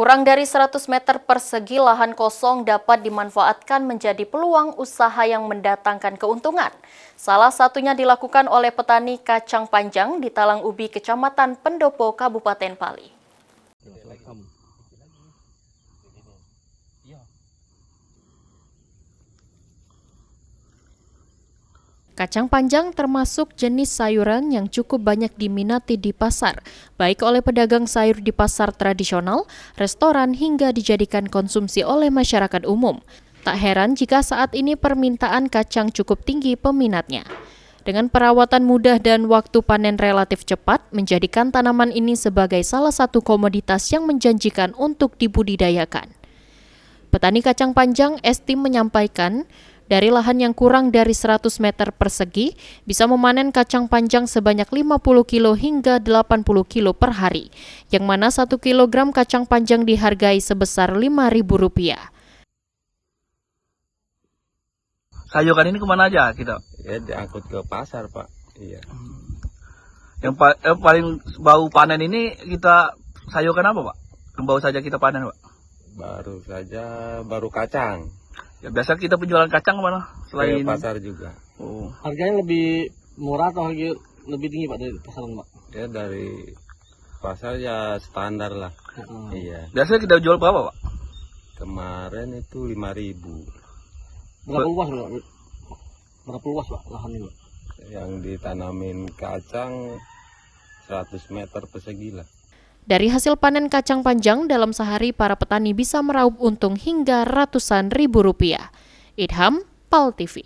Kurang dari 100 meter persegi lahan kosong dapat dimanfaatkan menjadi peluang usaha yang mendatangkan keuntungan. Salah satunya dilakukan oleh petani kacang panjang di Talang Ubi, Kecamatan Pendopo, Kabupaten Pali. Kacang panjang termasuk jenis sayuran yang cukup banyak diminati di pasar, baik oleh pedagang sayur di pasar tradisional, restoran, hingga dijadikan konsumsi oleh masyarakat umum. Tak heran jika saat ini permintaan kacang cukup tinggi peminatnya. Dengan perawatan mudah dan waktu panen relatif cepat, menjadikan tanaman ini sebagai salah satu komoditas yang menjanjikan untuk dibudidayakan. Petani kacang panjang Esti menyampaikan, dari lahan yang kurang dari 100 meter persegi, bisa memanen kacang panjang sebanyak 50 kilo hingga 80 kilo per hari, yang mana 1 kilogram kacang panjang dihargai sebesar Rp5.000. Sayuran ini kemana aja kita? Ya diangkut ke pasar, Pak. Iya. Yang paling bau panen ini kita sayuran apa, Pak? Yang bau saja kita panen, Pak? Baru kacang. Ya biasa kita penjualan kacang kemana? Selain pasar juga. Oh. Harganya lebih murah atau harga lebih tinggi, Pak, dari pasaran, Pak? Ya dari pasar ya standar lah. Iya. Biasanya kita jual berapa, Pak? Kemarin itu 5.000. Berapa luas, Pak? Berapa luas, Pak, lahan ini, Pak? Yang ditanamin kacang 100 meter persegi lah. Dari hasil panen kacang panjang dalam sehari, para petani bisa meraup untung hingga ratusan ribu rupiah. Idham, PAL TV.